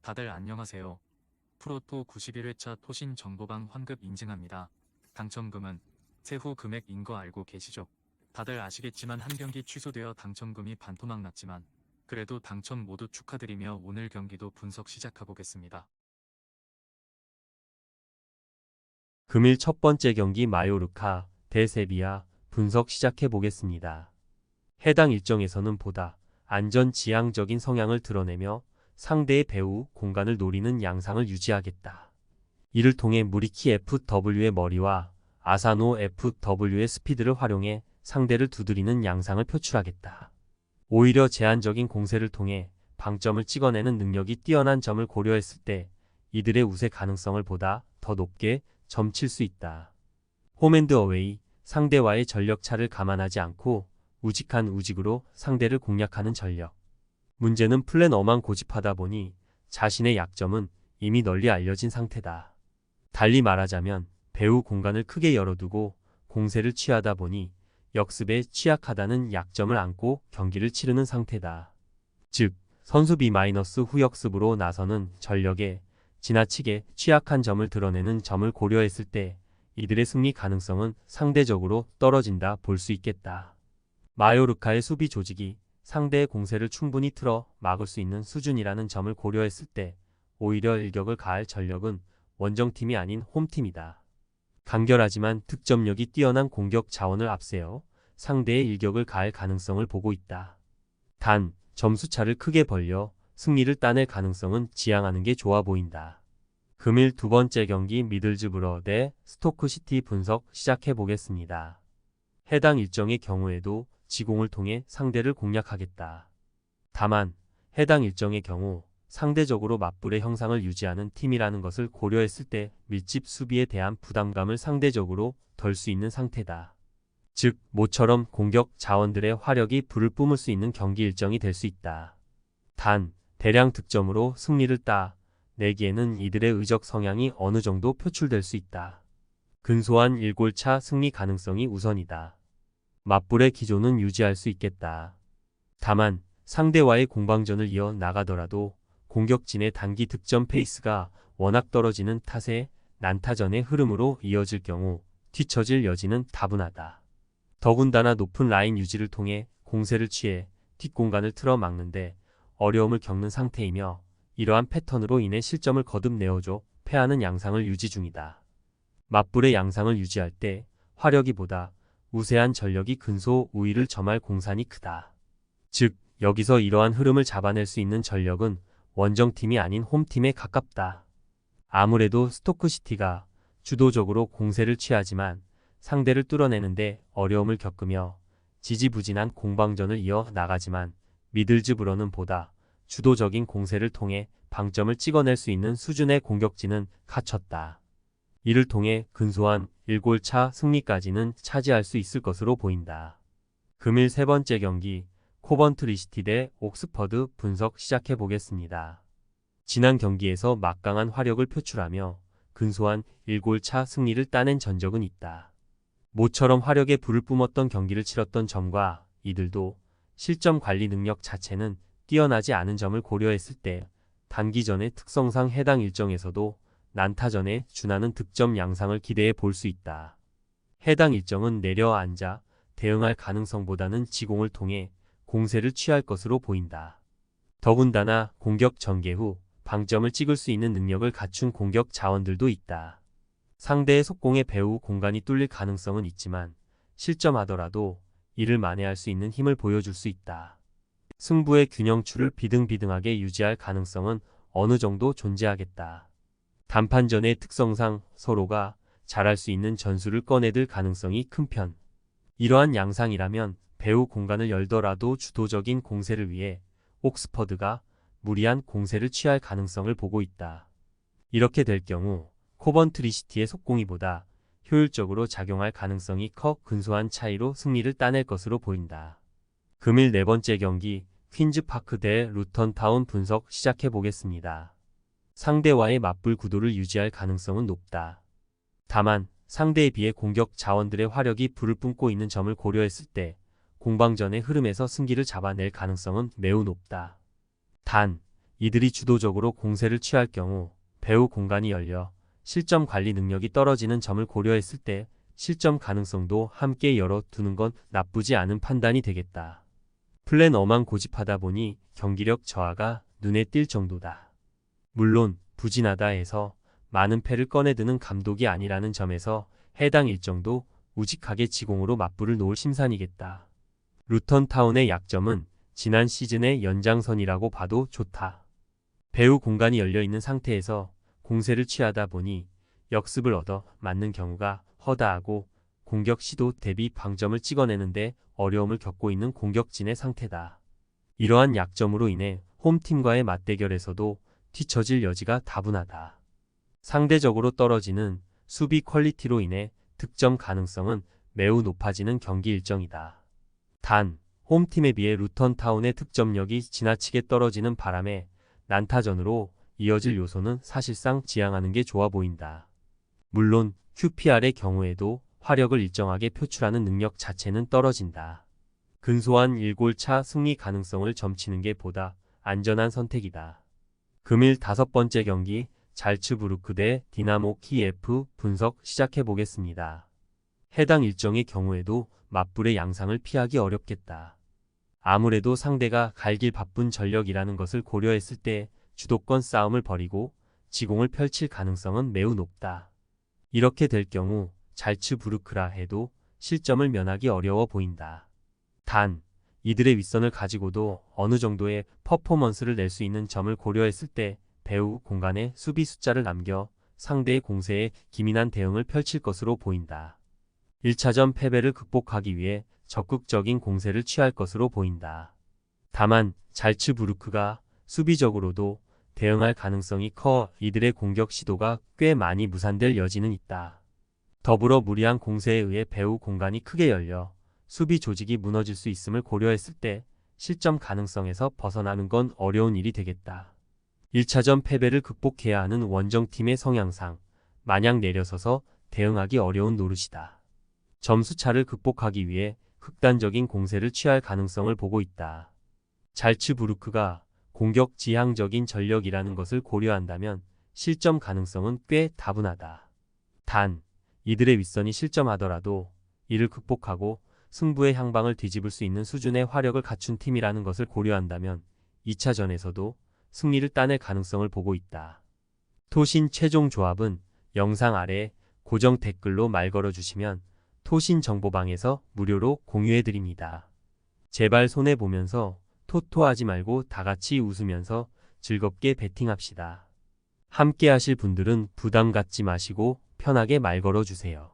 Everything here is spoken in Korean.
다들 안녕하세요. 프로토 91회차 토신 정보방 환급 인증합니다. 당첨금은 세후 금액인 거 알고 계시죠? 다들 아시겠지만 한 경기 취소되어 당첨금이 반토막 났지만 그래도 당첨 모두 축하드리며 오늘 경기도 분석 시작해보겠습니다. 금일 첫 번째 경기 마요르카 대 세비야 분석 시작해 보겠습니다. 해당 일정에서는 보다 안전지향적인 성향을 드러내며 상대의 배후 공간을 노리는 양상을 유지하겠다. 이를 통해 무리키 FW의 머리와 아사노 FW의 스피드를 활용해 상대를 두드리는 양상을 표출하겠다. 오히려 제한적인 공세를 통해 방점을 찍어내는 능력이 뛰어난 점을 고려했을 때 이들의 우세 가능성을 보다 더 높게 점칠 수 있다. 홈앤드 어웨이, 상대와의 전력 차를 감안하지 않고 우직한 우직으로 상대를 공략하는 전력. 문제는 플래너만 고집하다 보니 자신의 약점은 이미 널리 알려진 상태다. 달리 말하자면 배후 공간을 크게 열어두고 공세를 취하다 보니 역습에 취약하다는 약점을 안고 경기를 치르는 상태다. 즉, 선수 B- 후 역습으로 나서는 전력에 지나치게 취약한 점을 드러내는 점을 고려했을 때 이들의 승리 가능성은 상대적으로 떨어진다 볼 수 있겠다. 마요르카의 수비 조직이 상대의 공세를 충분히 틀어 막을 수 있는 수준이라는 점을 고려했을 때 오히려 일격을 가할 전력은 원정팀이 아닌 홈팀이다. 간결하지만 득점력이 뛰어난 공격 자원을 앞세워 상대의 일격을 가할 가능성을 보고 있다. 단, 점수차를 크게 벌려 승리를 따낼 가능성은 지양하는 게 좋아 보인다. 금일 두 번째 경기 미들즈브러 대 스토크시티 분석 시작해 보겠습니다. 해당 일정의 경우에도 지공을 통해 상대를 공략하겠다. 다만 해당 일정의 경우 상대적으로 맞불의 형상을 유지하는 팀이라는 것을 고려했을 때 밀집 수비에 대한 부담감을 상대적으로 덜 수 있는 상태다. 즉, 모처럼 공격 자원들의 화력이 불을 뿜을 수 있는 경기 일정이 될 수 있다. 단, 대량 득점으로 승리를 따내기에는 이들의 의적 성향이 어느 정도 표출될 수 있다. 근소한 1골차 승리 가능성이 우선이다. 맞불의 기조는 유지할 수 있겠다. 다만 상대와의 공방전을 이어 나가더라도 공격진의 단기 득점 페이스가 워낙 떨어지는 탓에 난타전의 흐름으로 이어질 경우 뒤처질 여지는 다분하다. 더군다나 높은 라인 유지를 통해 공세를 취해 뒷공간을 틀어 막는데 어려움을 겪는 상태이며 이러한 패턴으로 인해 실점을 거듭내어줘 패하는 양상을 유지 중이다. 맞불의 양상을 유지할 때 화력이보다 우세한 전력이 근소 우위를 점할 공산이 크다. 즉, 여기서 이러한 흐름을 잡아낼 수 있는 전력은 원정팀이 아닌 홈팀에 가깝다. 아무래도 스토크시티가 주도적으로 공세를 취하지만 상대를 뚫어내는데 어려움을 겪으며 지지부진한 공방전을 이어 나가지만 미들즈브러는 보다 주도적인 공세를 통해 방점을 찍어낼 수 있는 수준의 공격진은 갖췄다. 이를 통해 근소한 1골차 승리까지는 차지할 수 있을 것으로 보인다. 금일 세 번째 경기 코번트리시티 대 옥스퍼드 분석 시작해 보겠습니다. 지난 경기에서 막강한 화력을 표출하며 근소한 1골차 승리를 따낸 전적은 있다. 모처럼 화력에 불을 뿜었던 경기를 치렀던 점과 이들도 실점 관리 능력 자체는 뛰어나지 않은 점을 고려했을 때 단기전의 특성상 해당 일정에서도 난타전에 준하는 득점 양상을 기대해 볼 수 있다. 해당 일정은 내려앉아 대응할 가능성보다는 지공을 통해 공세를 취할 것으로 보인다. 더군다나 공격 전개 후 방점을 찍을 수 있는 능력을 갖춘 공격 자원들도 있다. 상대의 속공에 배후 공간이 뚫릴 가능성은 있지만 실점하더라도 이를 만회할 수 있는 힘을 보여줄 수 있다. 승부의 균형추를 비등비등하게 유지할 가능성은 어느 정도 존재하겠다. 단판전의 특성상 서로가 잘할 수 있는 전술을 꺼내들 가능성이 큰 편. 이러한 양상이라면 배후 공간을 열더라도 주도적인 공세를 위해 옥스퍼드가 무리한 공세를 취할 가능성을 보고 있다. 이렇게 될 경우 코번트리시티의 속공이보다 효율적으로 작용할 가능성이 커 근소한 차이로 승리를 따낼 것으로 보인다. 금일 네 번째 경기 퀸즈파크 대 루턴타운 분석 시작해 보겠습니다. 상대와의 맞불 구도를 유지할 가능성은 높다. 다만 상대에 비해 공격 자원들의 화력이 불을 뿜고 있는 점을 고려했을 때 공방전의 흐름에서 승기를 잡아낼 가능성은 매우 높다. 단, 이들이 주도적으로 공세를 취할 경우 배후 공간이 열려 실점 관리 능력이 떨어지는 점을 고려했을 때 실점 가능성도 함께 열어두는 건 나쁘지 않은 판단이 되겠다. 플랜어만 고집하다 보니 경기력 저하가 눈에 띌 정도다. 물론 부진하다 해서 많은 패를 꺼내드는 감독이 아니라는 점에서 해당 일정도 우직하게 지공으로 맞불을 놓을 심산이겠다. 루턴 타운의 약점은 지난 시즌의 연장선이라고 봐도 좋다. 배후 공간이 열려있는 상태에서 공세를 취하다 보니 역습을 얻어 맞는 경우가 허다하고 공격 시도 대비 방점을 찍어내는데 어려움을 겪고 있는 공격진의 상태다. 이러한 약점으로 인해 홈팀과의 맞대결에서도 뒤처질 여지가 다분하다. 상대적으로 떨어지는 수비 퀄리티로 인해 득점 가능성은 매우 높아지는 경기 일정이다. 단, 홈팀에 비해 루턴 타운의 득점력이 지나치게 떨어지는 바람에 난타전으로 이어질 요소는 사실상 지양하는 게 좋아 보인다. 물론 QPR의 경우에도 화력을 일정하게 표출하는 능력 자체는 떨어진다. 근소한 1골차 승리 가능성을 점치는 게 보다 안전한 선택이다. 금일 5번째 경기 잘츠부르크 대 디나모 키예프 분석 시작해 보겠습니다. 해당 일정의 경우에도 맞불의 양상을 피하기 어렵겠다. 아무래도 상대가 갈길 바쁜 전력이라는 것을 고려했을 때 주도권 싸움을 벌이고 지공을 펼칠 가능성은 매우 높다. 이렇게 될 경우 잘츠부르크라 해도 실점을 면하기 어려워 보인다. 단, 이들의 윗선을 가지고도 어느 정도의 퍼포먼스를 낼 수 있는 점을 고려했을 때 배후 공간에 수비 숫자를 남겨 상대의 공세에 기민한 대응을 펼칠 것으로 보인다. 1차전 패배를 극복하기 위해 적극적인 공세를 취할 것으로 보인다. 다만 잘츠부르크가 수비적으로도 대응할 가능성이 커 이들의 공격 시도가 꽤 많이 무산될 여지는 있다. 더불어 무리한 공세에 의해 배후 공간이 크게 열려 수비 조직이 무너질 수 있음을 고려했을 때 실점 가능성에서 벗어나는 건 어려운 일이 되겠다. 1차전 패배를 극복해야 하는 원정팀의 성향상 마냥 내려서서 대응하기 어려운 노릇이다. 점수차를 극복하기 위해 극단적인 공세를 취할 가능성을 보고 있다. 잘츠부르크가 공격 지향적인 전력이라는 것을 고려한다면 실점 가능성은 꽤 다분하다. 단, 이들의 윗선이 실점하더라도 이를 극복하고 승부의 향방을 뒤집을 수 있는 수준의 화력을 갖춘 팀이라는 것을 고려한다면 2차전에서도 승리를 따낼 가능성을 보고 있다. 토신 최종 조합은 영상 아래 고정 댓글로 말 걸어주시면 토신 정보방에서 무료로 공유해드립니다. 제발 손해보면서 토토하지 말고 다같이 웃으면서 즐겁게 베팅합시다. 함께 하실 분들은 부담 갖지 마시고 편하게 말 걸어주세요.